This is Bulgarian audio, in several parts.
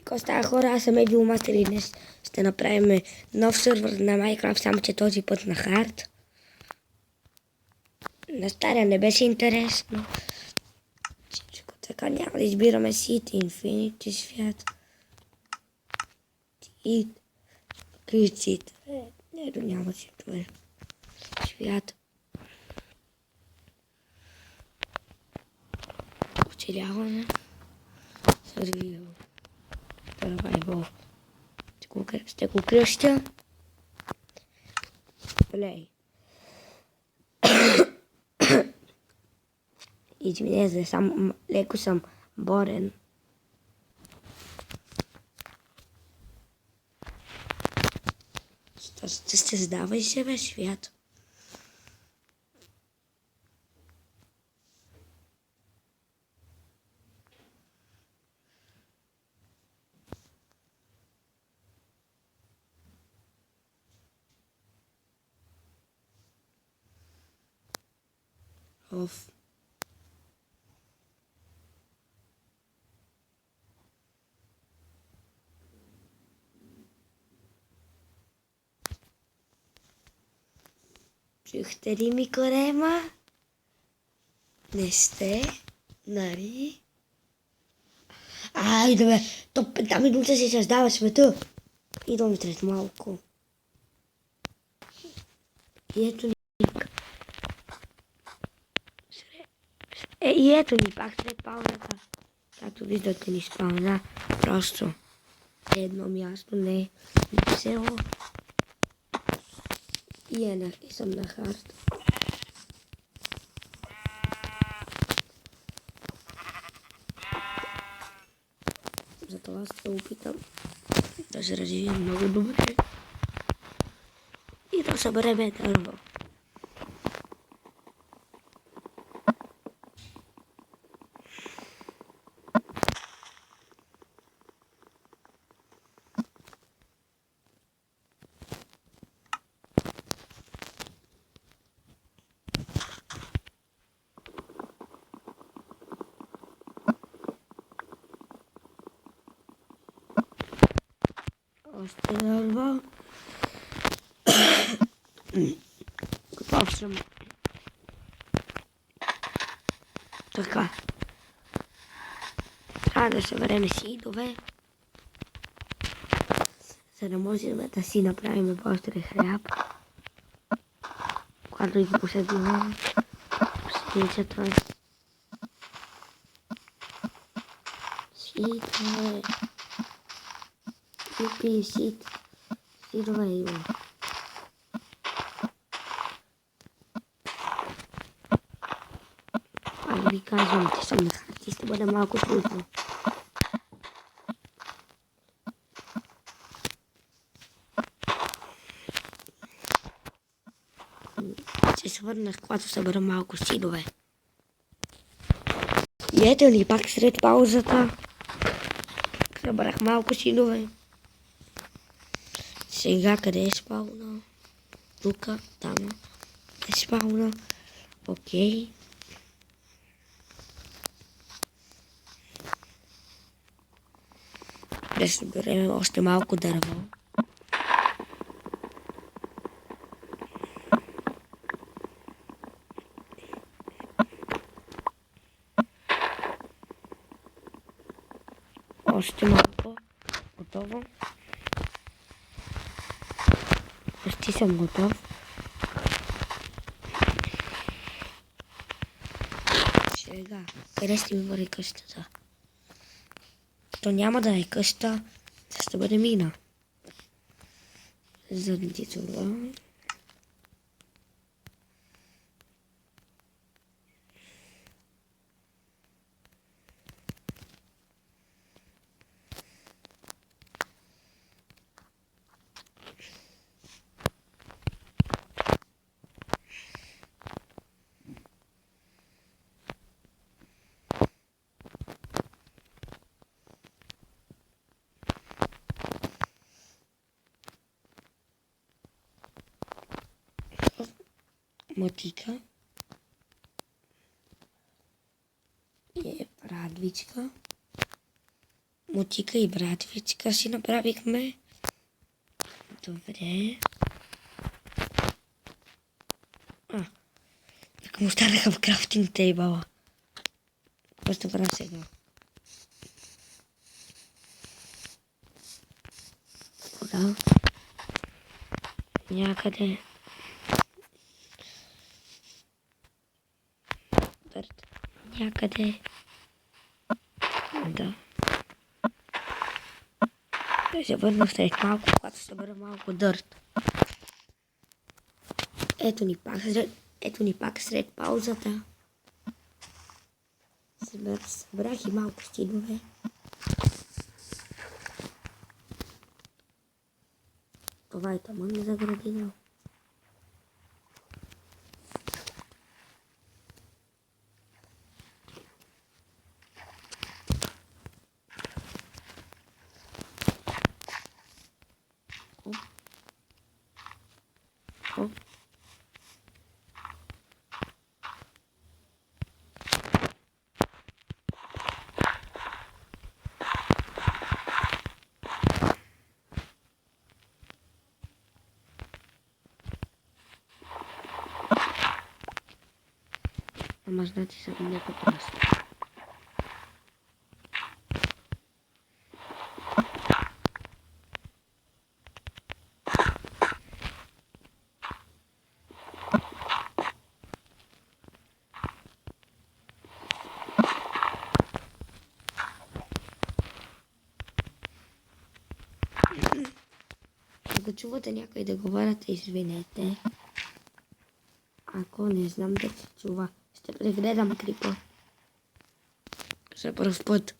Ако става хора, аз съм Едил Мастер и днес ще направим нов сервер на Майнкрафт, само че този път на хард. На стария не беше интересно. Всичко така няма да избираме Сит, Инфинити свят. И крицит. Ето няма си това. Свят. Оцеляване. Survival. Survival. Ще го кръща. Play. Извинете, леко съм борен. Ще създавай себе свят. Оф. Чухте ли ми корема? Не сте? Нали? Айде бе, то 5 минута си създава света. Идвам след малко. И ето ни. И ето ни пак след паузата. Както виждате ни спална. Просто едно място, не село. И съм на хард. Затова ще опитам да се развия много добре. И да събереме дърво. Още дърво. Готов съм. Така. Трябва да съберем сидове, за да можем да си направим по-остре хляб. Когато ги посадим пшеницата. Сидове. Купи сид. Сидове има. Ви казвам, че съм на хард и ще бъде малко трудно. Ще се върнах, когато събера малко сидове. И ето ли пак сред паузата. Събрах малко сидове. Сега къде е спауна? Тука, там е спауна. Окей. Да съберем още малко дърво. Още малко. Готово. Почти съм готов. Сега, къде ще ми бъде къщата? То няма да е къща, ще бъде мина. Заради това. Мотика и брадвичка. мотика и братвичка си направихме. Добре. Така му станаха в крафтинг тейбъла. Какво ще правя сега? Кога? Някъде. Дърт. Някъде. Да. Ще се върна след малко, когато ще събера малко дърт. Ето ни пак сред паузата. Събрах и малко стидове. Това е тъмън за градина. Ама значи съм някакъв раз. Ако чувате някой да говорите, извинете. Ако не знам да се чува, ще прегледам клипа. За първ път.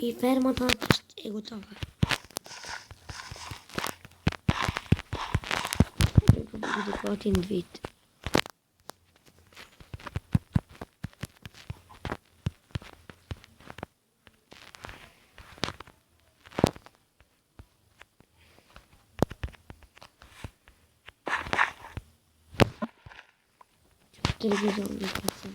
И фермата е готова. Тук буде готин вид. Телевизионна каса.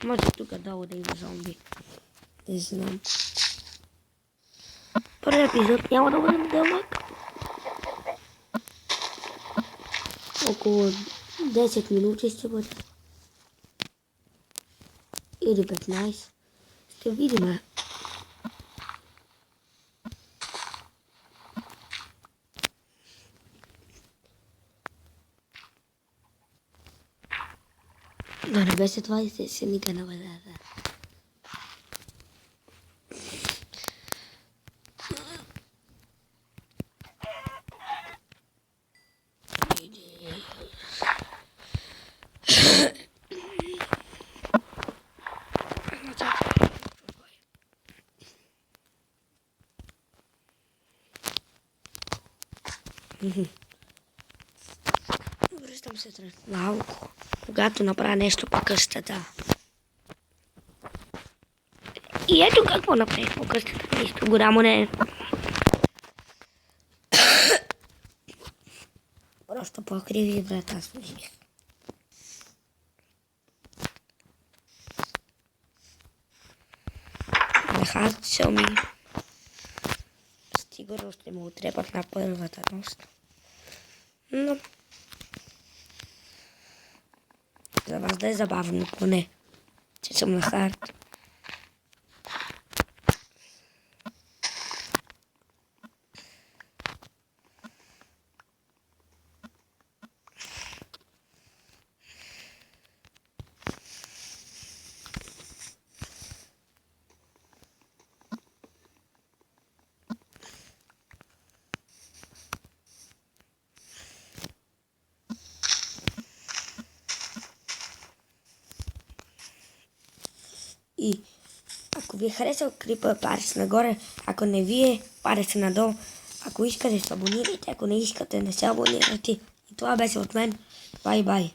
Може тук долу да има зомби. Не знам. Първият епизод няма да бъде дълъг. Около 10 минути ще бъде. Или 15. Ще видим. Да не беше това и се ника на водата. Връщам се след малко, когато направя нещо по къщата. И ето какво направих по къщата. Нищо голямо не е. Просто покриви врата сложих. Нахарчил ми. Сигурно ще му отрепат на първата нощ. Но за вас да е забавно, поне, че съм на хард. И ако ви е харесал клипа, парите нагоре, ако не ви е, парите надолу. Ако искате се абонирайте, ако не искате не се абонирайте. И това беше от мен. Бай, бай.